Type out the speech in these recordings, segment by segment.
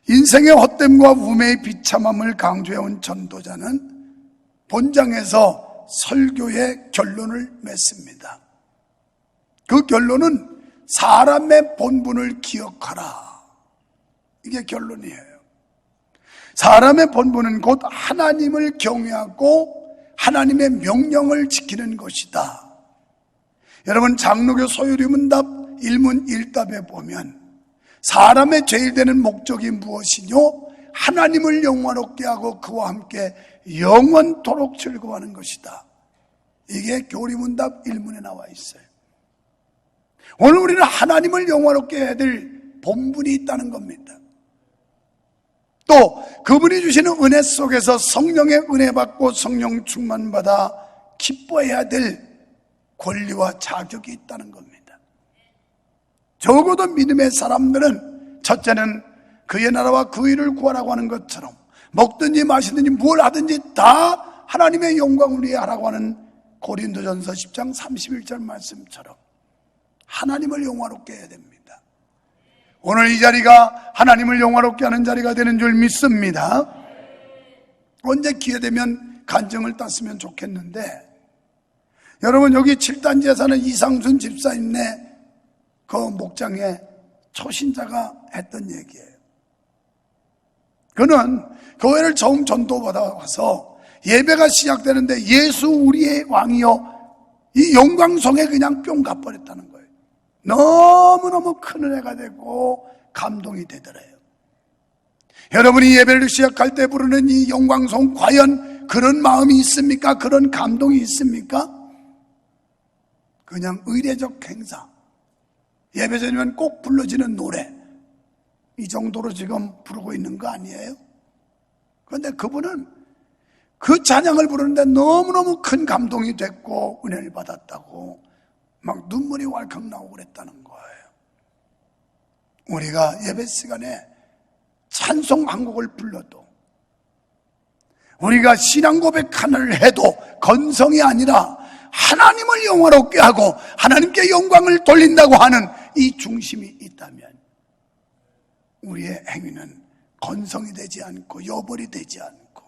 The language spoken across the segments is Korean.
인생의 헛됨과 우매의 비참함을 강조해온 전도자는 본장에서 설교의 결론을 맺습니다. 그 결론은 사람의 본분을 기억하라. 이게 결론이에요. 사람의 본분은 곧 하나님을 경외하고 하나님의 명령을 지키는 것이다. 여러분, 장로교 소요리문답 1문 1답에 보면 사람의 제일 되는 목적이 무엇이뇨? 하나님을 영화롭게 하고 그와 함께 영원토록 즐거워하는 것이다. 이게 교리문답 1문에 나와 있어요. 오늘 우리는 하나님을 영화롭게 해야 될 본분이 있다는 겁니다. 또 그분이 주시는 은혜 속에서 성령의 은혜 받고 성령 충만받아 기뻐해야 될 권리와 자격이 있다는 겁니다. 적어도 믿음의 사람들은 첫째는 그의 나라와 그 일을 구하라고 하는 것처럼 먹든지 마시든지 뭘 하든지 다 하나님의 영광을 위해 하라고 하는 고린도전서 10장 31절 말씀처럼 하나님을 영화롭게 해야 됩니다. 오늘 이 자리가 하나님을 영화롭게 하는 자리가 되는 줄 믿습니다. 언제 기회되면 간증을 땄으면 좋겠는데, 여러분, 여기 7단지에 사는 이상순 집사님네 그 목장에 초신자가 했던 얘기예요. 그는 교회를 처음 전도받아 와서 예배가 시작되는데 예수 우리의 왕이여, 이 영광성에 그냥 뿅 가버렸다는 거예요. 너무너무 큰 은혜가 되고 감동이 되더래요. 여러분이 예배를 시작할 때 부르는 이 영광성, 과연 그런 마음이 있습니까? 그런 감동이 있습니까? 그냥 의례적 행사, 예배 전이면 꼭 불러지는 노래, 이 정도로 지금 부르고 있는 거 아니에요? 그런데 그분은 그 찬양을 부르는데 너무너무 큰 감동이 됐고 은혜를 받았다고 막 눈물이 왈칵 나오고 그랬다는 거예요. 우리가 예배 시간에 찬송 한 곡을 불러도, 우리가 신앙 고백 하나를 해도 건성이 아니라 하나님을 영화롭게 하고 하나님께 영광을 돌린다고 하는 이 중심이 있다면 우리의 행위는 건성이 되지 않고 여벌이 되지 않고,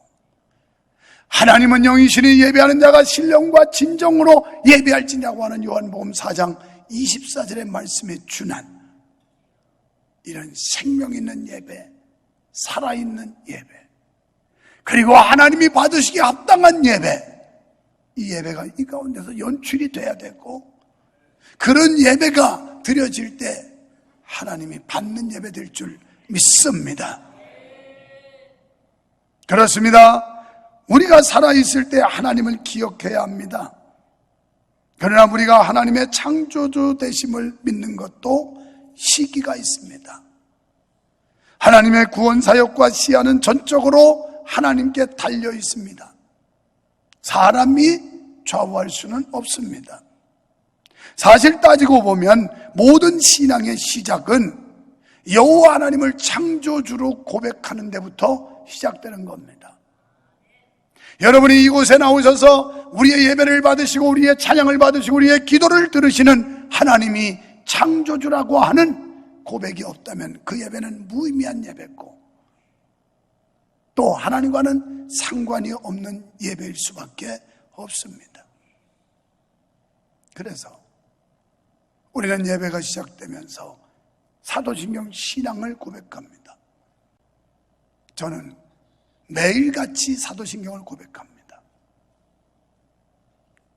하나님은 영이시니 예배하는 자가 신령과 진정으로 예배할지냐고 하는 요한복음 4장 24절의 말씀에 준한 이런 생명 있는 예배, 살아있는 예배, 그리고 하나님이 받으시기에 합당한 예배, 이 예배가 이 가운데서 연출이 돼야 되고, 그런 예배가 드려질 때 하나님이 받는 예배 될 줄 믿습니다. 그렇습니다. 우리가 살아있을 때 하나님을 기억해야 합니다. 그러나 우리가 하나님의 창조주 되심을 믿는 것도 시기가 있습니다. 하나님의 구원 사역과 시야는 전적으로 하나님께 달려 있습니다. 사람이 좌우할 수는 없습니다. 사실 따지고 보면 모든 신앙의 시작은 여호와 하나님을 창조주로 고백하는 데부터 시작되는 겁니다. 여러분이 이곳에 나오셔서 우리의 예배를 받으시고 우리의 찬양을 받으시고 우리의 기도를 들으시는 하나님이 창조주라고 하는 고백이 없다면 그 예배는 무의미한 예배고, 또 하나님과는 상관이 없는 예배일 수밖에 없습니다. 그래서 우리는 예배가 시작되면서 사도신경 신앙을 고백합니다. 저는 매일같이 사도신경을 고백합니다.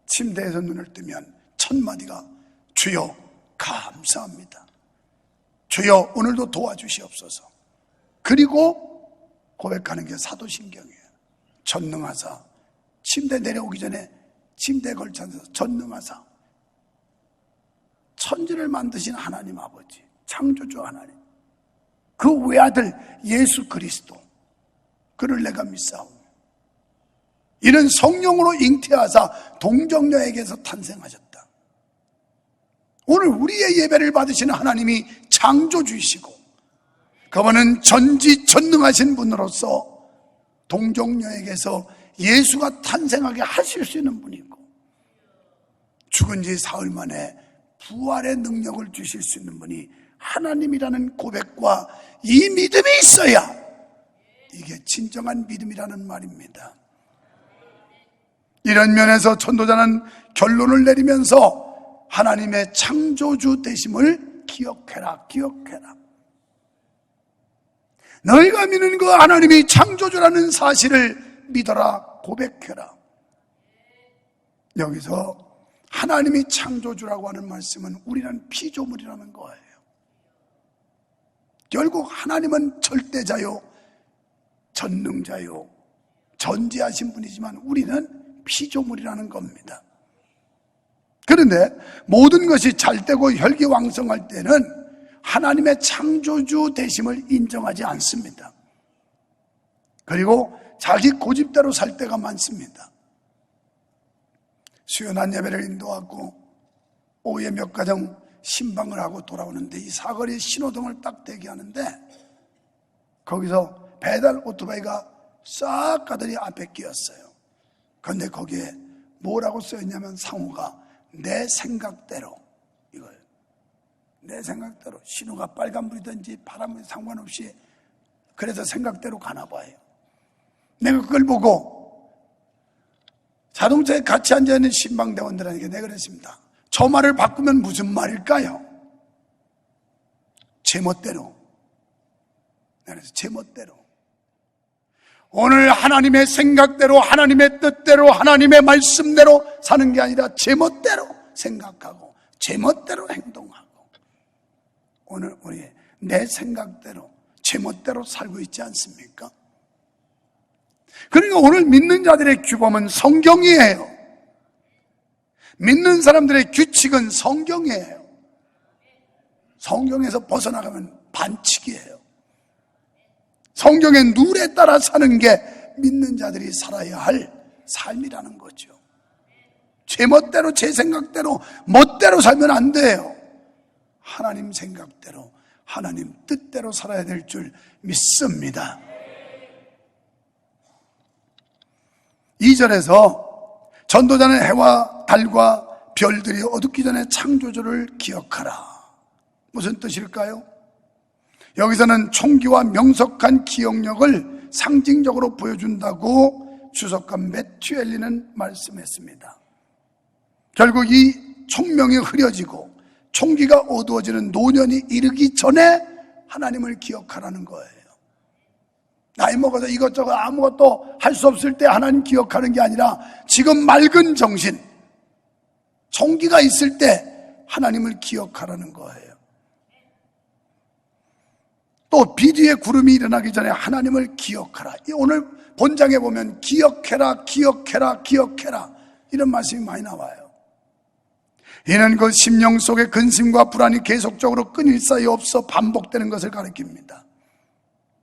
침대에서 눈을 뜨면 첫 마디가 주여 감사합니다. 주여 오늘도 도와주시옵소서. 그리고 고백하는 게 사도신경이에요. 전능하사, 침대 내려오기 전에 침대에 걸쳐 앉아서 전능하사, 천지를 만드신 하나님 아버지, 창조주 하나님, 그 외아들 예수 그리스도, 그를 내가 믿사오며 이는 성령으로 잉태하사 동정녀에게서 탄생하셨다. 오늘 우리의 예배를 받으시는 하나님이 창조주이시고 그분은 전지전능하신 분으로서 동정녀에게서 예수가 탄생하게 하실 수 있는 분이고, 죽은 지 사흘 만에 부활의 능력을 주실 수 있는 분이 하나님이라는 고백과 이 믿음이 있어야 이게 진정한 믿음이라는 말입니다. 이런 면에서 전도자는 결론을 내리면서 하나님의 창조주 되심을 기억해라. 너희가 믿는 그 하나님이 창조주라는 사실을 믿어라, 고백해라. 여기서 하나님이 창조주라고 하는 말씀은 우리는 피조물이라는 거예요. 결국 하나님은 절대자요, 전능자요, 전지하신 분이지만 우리는 피조물이라는 겁니다. 그런데 모든 것이 잘되고 혈기왕성할 때는 하나님의 창조주 되심을 인정하지 않습니다. 그리고 자기 고집대로 살 때가 많습니다. 수요난 예배를 인도하고 오후에 몇 가정 신방을 하고 돌아오는데 이 사거리에 신호등을 딱 대기하는데 거기서 배달 오토바이가 싹 가더니 앞에 끼었어요. 그런데 거기에 뭐라고 써있냐면 상호가 내 생각대로, 이걸 내 생각대로, 신호가 빨간불이든지 파란불이 상관없이 그래서 생각대로 가나 봐요. 내가 그걸 보고 자동차에 같이 앉아있는 신방대원들에게 내가 그랬습니다. 저 말을 바꾸면 무슨 말일까요? 제멋대로. 그래서 제멋대로. 오늘 하나님의 생각대로, 하나님의 뜻대로, 하나님의 말씀대로 사는 게 아니라 제멋대로 생각하고 제멋대로 행동하고, 오늘 우리 내 생각대로 제멋대로 살고 있지 않습니까? 그러니까 오늘 믿는 자들의 규범은 성경이에요. 믿는 사람들의 규칙은 성경이에요. 성경에서 벗어나가면 반칙이에요. 성경의 룰에 따라 사는 게 믿는 자들이 살아야 할 삶이라는 거죠. 제 멋대로, 제 생각대로, 멋대로 살면 안 돼요. 하나님 생각대로, 하나님 뜻대로 살아야 될 줄 믿습니다. 2절에서 전도자는 해와 달과 별들이 어둡기 전에 창조주를 기억하라. 무슨 뜻일까요? 여기서는 총기와 명석한 기억력을 상징적으로 보여준다고 주석가 매튜 엘리는 말씀했습니다. 결국 이 총명이 흐려지고 총기가 어두워지는 노년이 이르기 전에 하나님을 기억하라는 거예요. 나이 먹어서 이것저것 아무것도 할 수 없을 때 하나님 기억하는 게 아니라 지금 맑은 정신, 총기가 있을 때 하나님을 기억하라는 거예요. 또 비뒤에 구름이 일어나기 전에 하나님을 기억하라. 오늘 본장에 보면 기억해라, 기억해라, 기억해라 이런 말씀이 많이 나와요. 이는 그 심령 속의 근심과 불안이 계속적으로 끊일 사이 없어 반복되는 것을 가리킵니다.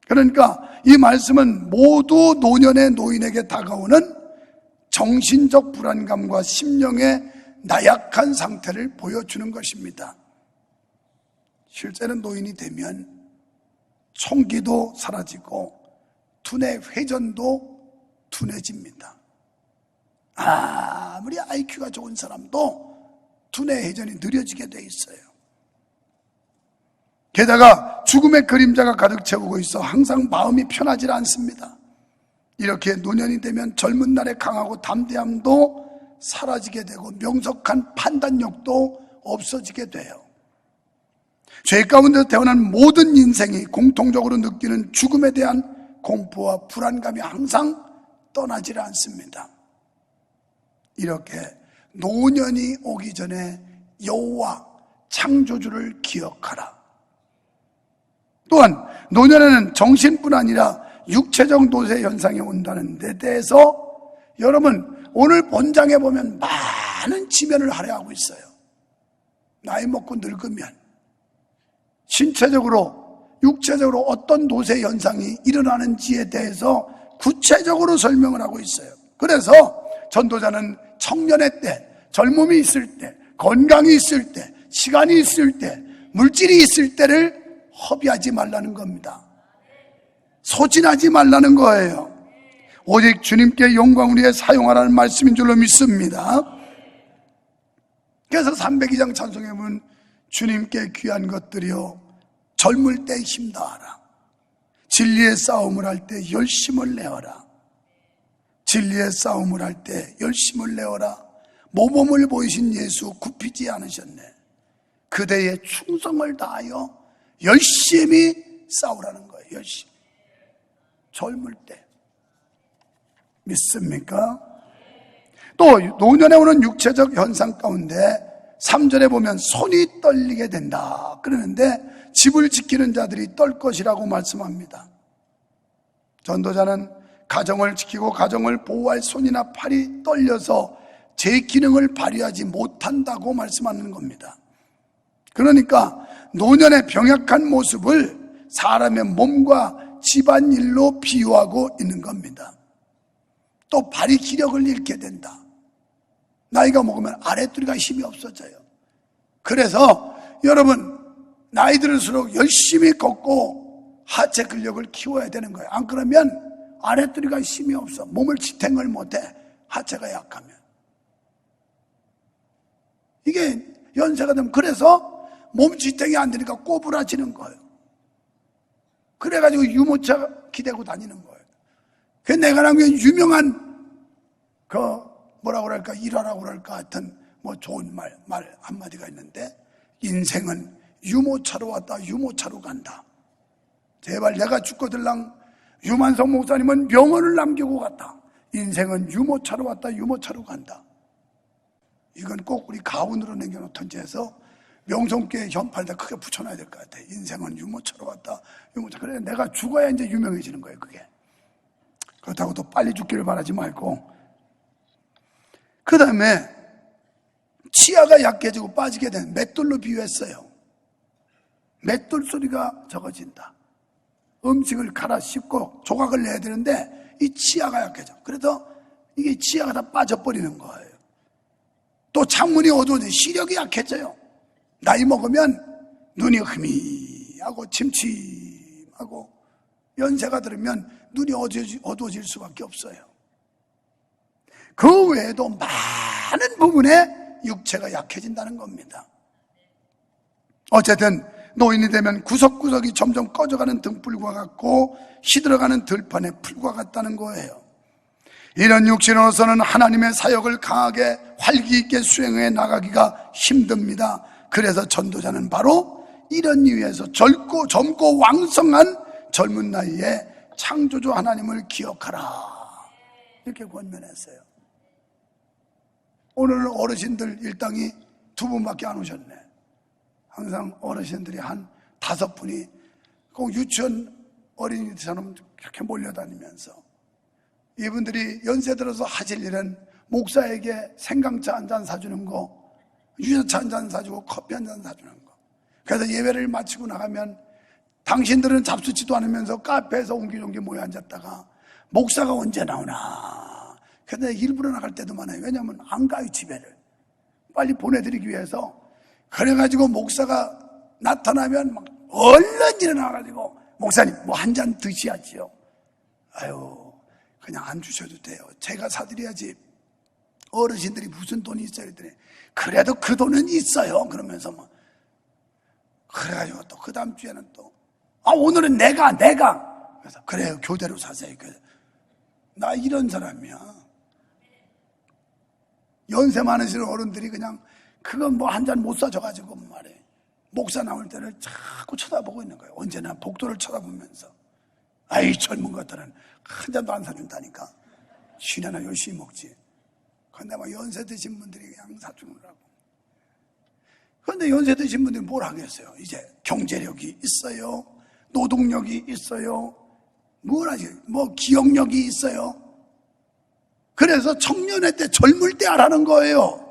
그러니까 이 말씀은 모두 노년의 노인에게 다가오는 정신적 불안감과 심령의 나약한 상태를 보여주는 것입니다. 실제는 노인이 되면 총기도 사라지고 두뇌 회전도 둔해집니다. 아무리 IQ가 좋은 사람도 두뇌 회전이 느려지게 돼 있어요. 게다가 죽음의 그림자가 가득 채우고 있어 항상 마음이 편하지 않습니다. 이렇게 노년이 되면 젊은 날의 강하고 담대함도 사라지게 되고 명석한 판단력도 없어지게 돼요. 죄 가운데 태어난 모든 인생이 공통적으로 느끼는 죽음에 대한 공포와 불안감이 항상 떠나질 않습니다. 이렇게 노년이 오기 전에 여호와 창조주를 기억하라. 또한 노년에는 정신뿐 아니라 육체적 노쇠 현상이 온다는 데 대해서 여러분 오늘 본장에 보면 많은 지면을 할애하고 있어요. 나이 먹고 늙으면 신체적으로 육체적으로 어떤 노쇠 현상이 일어나는지에 대해서 구체적으로 설명을 하고 있어요. 그래서 전도자는 청년의 때, 젊음이 있을 때, 건강이 있을 때, 시간이 있을 때, 물질이 있을 때를 허비하지 말라는 겁니다. 소진하지 말라는 거예요. 오직 주님께 영광을 위해 사용하라는 말씀인 줄로 믿습니다. 그래서 302장 찬송에 보면 주님께 귀한 것들이요 젊을 때 힘다하라. 진리의 싸움을 할 때 열심을 내어라. 진리의 싸움을 할 때 열심을 내어라. 모범을 보이신 예수 굽히지 않으셨네. 그대의 충성을 다하여 열심히 싸우라는 거예요. 열심히. 젊을 때. 믿습니까? 또 노년에 오는 육체적 현상 가운데 3절에 보면 손이 떨리게 된다 그러는데 집을 지키는 자들이 떨 것이라고 말씀합니다. 전도자는 가정을 지키고 가정을 보호할 손이나 팔이 떨려서 제 기능을 발휘하지 못한다고 말씀하는 겁니다. 그러니까 노년의 병약한 모습을 사람의 몸과 집안일로 비유하고 있는 겁니다. 또 발이 기력을 잃게 된다. 나이가 먹으면 아랫도리가 힘이 없어져요. 그래서 여러분 나이 들을수록 열심히 걷고 하체 근력을 키워야 되는 거예요. 안 그러면 아랫도리가 힘이 없어. 몸을 지탱을 못해. 하체가 약하면. 이게 연세가 되면 그래서 몸 지탱이 안 되니까 꼬부라지는 거예요. 그래가지고 유모차 기대고 다니는 거예요. 그 내가 나면 유명한 뭐라고 그럴까 일화라고 그럴까 하여튼 좋은 말 한마디가 있는데 인생은 유모차로 왔다 유모차로 간다. 제발 내가 죽거들랑 유만성 목사님은 명언을 남기고 갔다. 인생은 유모차로 왔다 유모차로 간다. 이건 꼭 우리 가운으로 남겨놓던지 해서 명성교회 현판에다 크게 붙여놔야 될 것 같아. 인생은 유모차로 왔다 유모차. 그래 내가 죽어야 이제 유명해지는 거예요. 그게. 그렇다고 또 빨리 죽기를 바라지 말고. 그 다음에 치아가 약해지고 빠지게 된 맷돌로 비유했어요. 맷돌 소리가 적어진다. 음식을 갈아 씹고 조각을 내야 되는데 이 치아가 약해져. 그래서 이게 치아가 다 빠져버리는 거예요. 또 창문이 어두워져 시력이 약해져요. 나이 먹으면 눈이 흐미하고 침침하고 연세가 들으면 눈이 어두워질 수밖에 없어요. 그 외에도 많은 부분에 육체가 약해진다는 겁니다. 어쨌든 노인이 되면 구석구석이 점점 꺼져가는 등불과 같고 시들어가는 들판의 풀과 같다는 거예요. 이런 육신으로서는 하나님의 사역을 강하게 활기 있게 수행해 나가기가 힘듭니다. 그래서 전도자는 바로 이런 이유에서 젊고 왕성한 젊은 나이에 창조주 하나님을 기억하라 이렇게 권면했어요. 오늘 어르신들 일당이 2분밖에 안 오셨네. 항상 어르신들이 한 5분이 꼭 유치원 어린이처럼 이렇게 몰려다니면서 이분들이 연세 들어서 하실 일은 목사에게 생강차 한 잔 사주는 거, 유자차 한 잔 사주고 커피 한 잔 사주는 거. 그래서 예배를 마치고 나가면 당신들은 잡수지도 않으면서 카페에서 옹기종기 모여 앉았다가 목사가 언제 나오나. 근데 일부러 나갈 때도 많아요. 왜냐하면 안 가요, 집에를. 빨리 보내드리기 위해서. 그래가지고 목사가 나타나면 막 얼른 일어나가지고 목사님 뭐 한 잔 드셔야지요. 아유 그냥 안 주셔도 돼요. 제가 사드려야지. 어르신들이 무슨 돈이 있어요? 그랬더니 그래도 그 돈은 있어요. 그러면서 막 그래가지고 또 그 다음 주에는 또 오늘은 내가 그래서 그래요 교대로 사세요. 나 이런 사람이야. 연세 많으신 어른들이 그냥 그건 뭐 한 잔 못 사줘가지고 말해. 목사 나올 때를 자꾸 쳐다보고 있는 거예요. 언제나 복도를 쳐다보면서. 아이 젊은 것들은 한 잔도 안 사준다니까. 쉬내나 열심히 먹지. 그런데 막 연세 드신 분들이 그냥 사주느라고. 그런데 연세 드신 분들이 뭘 하겠어요? 이제 경제력이 있어요. 노동력이 있어요. 뭘 하지? 뭐 기억력이 있어요. 그래서 청년의 때 젊을 때 하라는 거예요.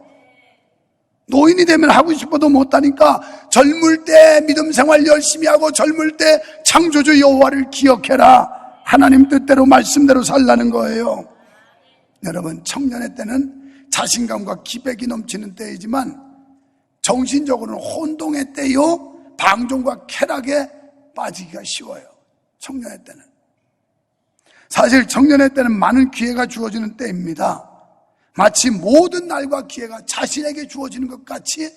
노인이 되면 하고 싶어도 못하니까 젊을 때 믿음 생활 열심히 하고 젊을 때 창조주 여호와를 기억해라. 하나님 뜻대로 말씀대로 살라는 거예요. 여러분 청년의 때는 자신감과 기백이 넘치는 때이지만 정신적으로는 혼동의 때요 방종과 쾌락에 빠지기가 쉬워요. 청년의 때는. 사실 청년의 때는 많은 기회가 주어지는 때입니다. 마치 모든 날과 기회가 자신에게 주어지는 것 같이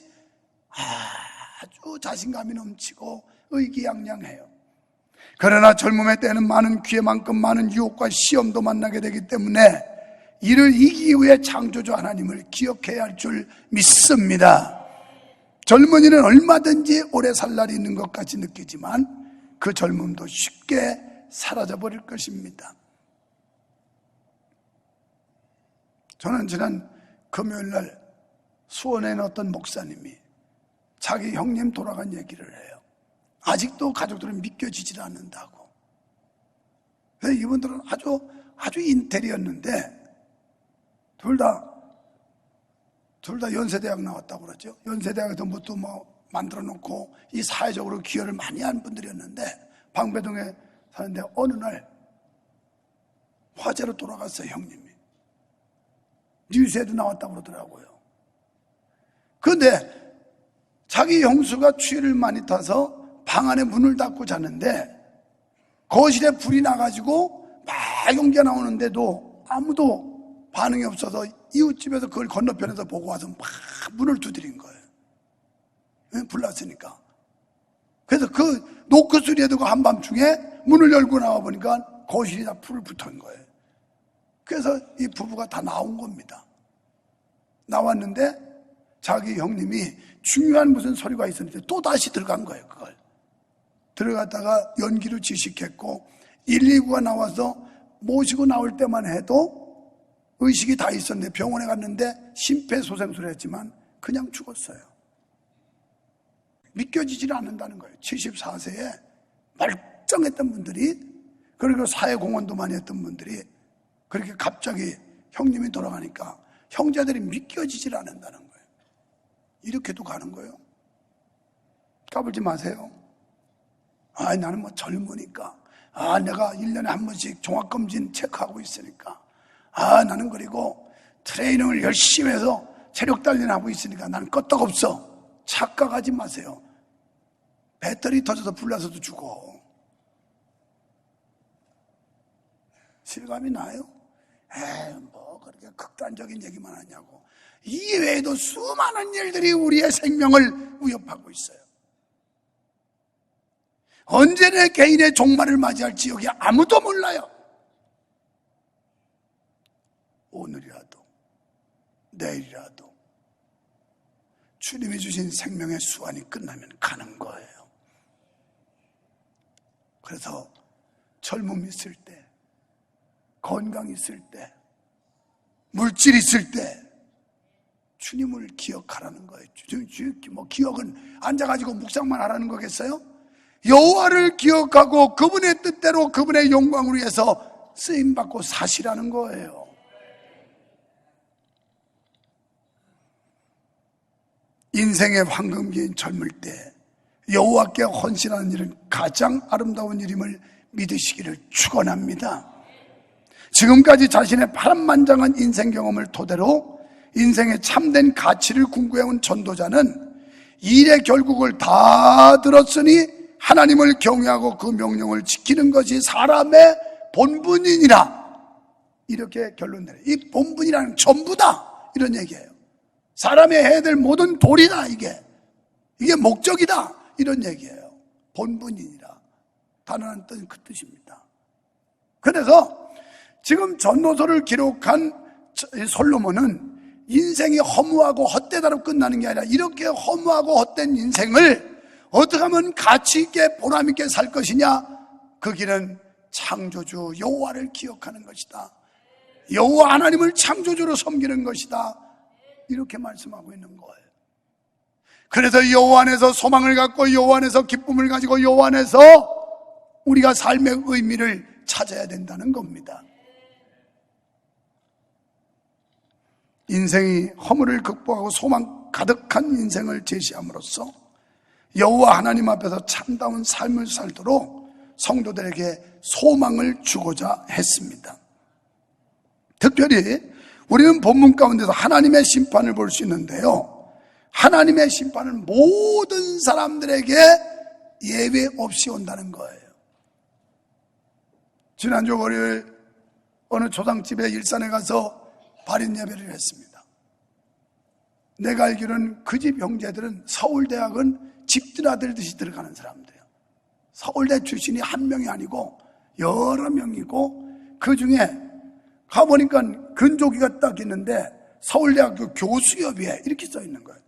아주 자신감이 넘치고 의기양양해요. 그러나 젊음의 때는 많은 기회만큼 많은 유혹과 시험도 만나게 되기 때문에 이를 이기기 위해 창조주 하나님을 기억해야 할 줄 믿습니다. 젊은이는 얼마든지 오래 살 날이 있는 것 같이 느끼지만 그 젊음도 쉽게 사라져버릴 것입니다. 저는 지난 금요일날 수원에 있는 어떤 목사님이 자기 형님 돌아간 얘기를 해요. 아직도 가족들은 믿겨지질 않는다고. 그래서 이분들은 아주 인텔이었는데 둘 다 연세대학 나왔다고 그러죠. 연세대학에서 뭐 만들어 놓고 이 사회적으로 기여를 많이 한 분들이었는데 방배동에 사는데 어느 날 화재로 돌아갔어요, 형님이. 뉴스에도 나왔다고 그러더라고요. 그런데 자기 형수가 추위를 많이 타서 방 안에 문을 닫고 자는데 거실에 불이 나가지고 막 연기가 나오는데도 아무도 반응이 없어서 이웃집에서 그걸 건너편에서 보고 와서 막 문을 두드린 거예요. 불 났으니까. 그래서 그 노크 소리에 두고 한밤중에 문을 열고 나와 보니까 거실이 다 불을 붙은 거예요. 그래서 이 부부가 다 나온 겁니다. 나왔는데 자기 형님이 중요한 무슨 소리가 있었는데 또 다시 들어간 거예요. 그걸 들어갔다가 연기로 지식했고 119가 나와서 모시고 나올 때만 해도 의식이 다 있었는데 병원에 갔는데 심폐소생술을 했지만 그냥 죽었어요. 믿겨지질 않는다는 거예요. 74세에 멀쩡했던 분들이, 그리고 사회공헌도 많이 했던 분들이 그렇게 갑자기 형님이 돌아가니까 형제들이 믿겨지질 않는다는 거예요. 이렇게도 가는 거예요. 까불지 마세요. 나는 뭐 젊으니까, 내가 1년에 한 번씩 종합검진 체크하고 있으니까, 나는 그리고 트레이닝을 열심히 해서 체력 단련하고 있으니까 나는 끄떡없어. 착각하지 마세요. 배터리 터져서 불나서도 죽어. 실감이 나요? 뭐 그렇게 극단적인 얘기만 하냐고. 이 외에도 수많은 일들이 우리의 생명을 위협하고 있어요. 언제 내 개인의 종말을 맞이할지 여기 아무도 몰라요. 오늘이라도 내일이라도 주님이 주신 생명의 수완이 끝나면 가는 거예요. 그래서 젊음 있을 때, 건강 있을 때, 물질 있을 때 주님을 기억하라는 거예요. 뭐 기억은 앉아가지고 묵상만 하라는 거겠어요? 여호와를 기억하고 그분의 뜻대로 그분의 영광을 위해서 쓰임받고 사시라는 거예요. 인생의 황금기인 젊을 때 여호와께 헌신하는 일은 가장 아름다운 일임을 믿으시기를 축원합니다. 지금까지 자신의 파란만장한 인생 경험을 토대로 인생의 참된 가치를 궁구해온 전도자는 일의 결국을 다 들었으니 하나님을 경외하고 그 명령을 지키는 것이 사람의 본분이니라, 이렇게 결론 내려요. 이 본분이라는 전부다, 이런 얘기예요. 사람이 해야 될 모든 도리다, 이게 목적이다, 이런 얘기예요. 본분이니라, 단언한 뜻은 그 뜻입니다. 그래서 지금 전도서를 기록한 솔로몬은 인생이 허무하고 헛되다로 끝나는 게 아니라 이렇게 허무하고 헛된 인생을 어떻게 하면 가치 있게 보람 있게 살 것이냐, 그 길은 창조주 여호와를 기억하는 것이다, 여호와 하나님을 창조주로 섬기는 것이다, 이렇게 말씀하고 있는 거예요. 그래서 여호와 안에서 소망을 갖고 여호와 안에서 기쁨을 가지고 여호와 안에서 우리가 삶의 의미를 찾아야 된다는 겁니다. 인생이 허물을 극복하고 소망 가득한 인생을 제시함으로써 여호와 하나님 앞에서 참다운 삶을 살도록 성도들에게 소망을 주고자 했습니다. 특별히 우리는 본문 가운데서 하나님의 심판을 볼 수 있는데요, 하나님의 심판은 모든 사람들에게 예외 없이 온다는 거예요. 지난주 월요일 어느 초상집에 일산에 가서 발인 예배를 했습니다. 내가 알기로는 그 집 형제들은 서울대학은 집들 아들 듯이 들어가는 사람들이에요. 서울대 출신이 한 명이 아니고 여러 명이고, 그 중에 가보니까 근조기가 딱 있는데 서울대학교 교수협의회 이렇게 써 있는 거예요.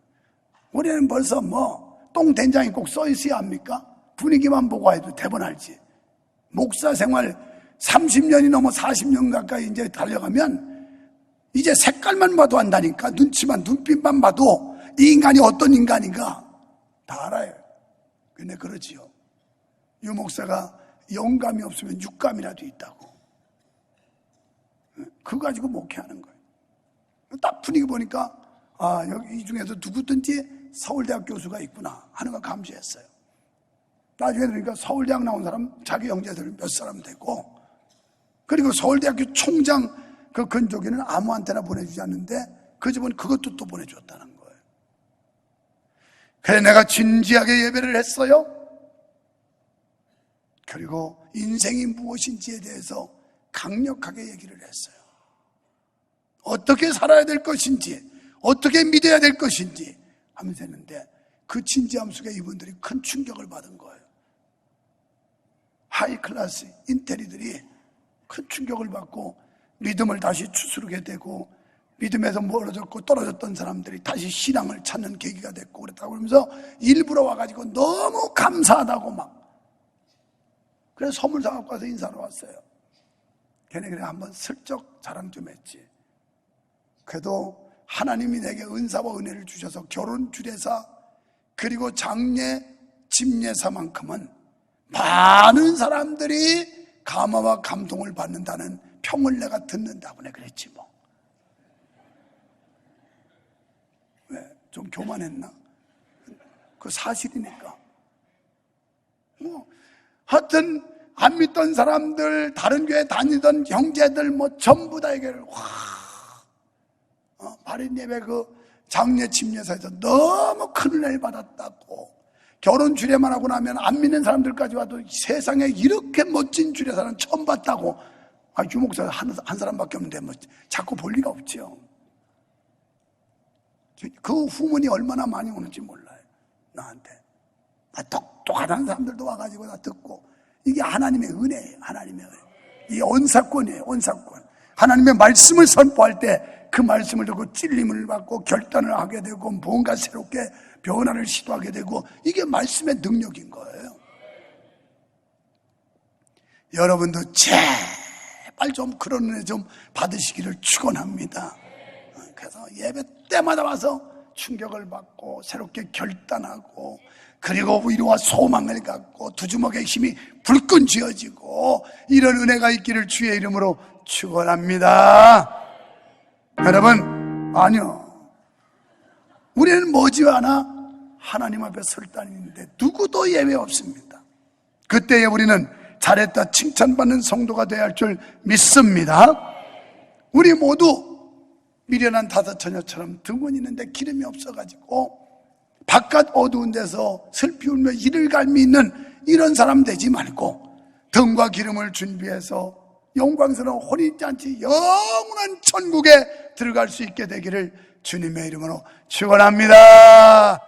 우리는 벌써 똥된장이 꼭 써 있어야 합니까? 분위기만 보고 해도 대본 알지. 목사 생활 30년이 넘어 40년 가까이 이제 달려가면 이제 색깔만 봐도 안다니까. 눈빛만 봐도 이 인간이 어떤 인간인가 다 알아요. 근데 그렇지요. 유 목사가 영감이 없으면 육감이라도 있다고. 그거 가지고 목회하는 거예요. 딱 분위기 보니까 여기 이 중에서 누구든지 서울대학 교수가 있구나 하는 거 감지했어요. 나중에 그러니까 서울대학 나온 사람 자기 형제들 몇 사람 되고, 그리고 서울대학교 총장 그 근조기는 아무한테나 보내주지 않는데 그 집은 그것도 또 보내줬다는 거예요. 그래 내가 진지하게 예배를 했어요. 그리고 인생이 무엇인지에 대해서 강력하게 얘기를 했어요. 어떻게 살아야 될 것인지, 어떻게 믿어야 될 것인지 하면서 했는데 그 진지함 속에 이분들이 큰 충격을 받은 거예요. 하이클래스 인텔리들이 큰 충격을 받고 믿음을 다시 추스르게 되고, 믿음에서 멀어졌고 떨어졌던 사람들이 다시 신앙을 찾는 계기가 됐고 그랬다고 그러면서 일부러 와가지고 너무 감사하다고 막, 그래서 선물 사갖고 와서 인사로 왔어요. 걔네들이 한번 슬쩍 자랑 좀 했지. 그래도 하나님이 내게 은사와 은혜를 주셔서 결혼 주례사 그리고 장례 집례사만큼은 많은 사람들이 감화와 감동을 받는다는 평을 내가 듣는다고 내가 그랬지 뭐. 왜? 좀 교만했나? 그 사실이니까. 하여튼 안 믿던 사람들, 다른 교회 다니던 형제들 전부 다 얘기를 발인 예배 그 장례 집례사에서 너무 큰 은혜를 받았다고, 결혼 주례만 하고 나면 안 믿는 사람들까지 와도 세상에 이렇게 멋진 주례사는 처음 봤다고. 유목사 한 사람밖에 없는데 자꾸 볼 리가 없죠. 그 후문이 얼마나 많이 오는지 몰라요. 나한테 똑똑하다는 사람들도 와가지고 다 듣고, 이게 하나님의 은혜예요. 하나님의 은혜. 이게 언사권이에요. 언사권. 하나님의 말씀을 선포할 때 그 말씀을 듣고 찔림을 받고 결단을 하게 되고 뭔가 새롭게 변화를 시도하게 되고, 이게 말씀의 능력인 거예요. 여러분도 제발 좀 그런 은혜 좀 받으시기를 축원합니다. 그래서 예배 때마다 와서 충격을 받고 새롭게 결단하고, 그리고 위로와 소망을 갖고 두 주먹의 힘이 불끈 쥐어지고, 이런 은혜가 있기를 주의 이름으로 축원합니다. 여러분, 아니요, 우리는 머지않아 하나님 앞에 설 따님인데 누구도 예외 없습니다. 그때에 우리는 잘했다 칭찬받는 성도가 되어야 할 줄 믿습니다. 우리 모두 미련한 다섯 처녀처럼 등은 있는데 기름이 없어가지고 바깥 어두운 데서 슬피 울며 이를 갈미 있는 이런 사람 되지 말고, 등과 기름을 준비해서 영광스러운 혼인잔치 영원한 천국에 들어갈 수 있게 되기를 주님의 이름으로 축원합니다.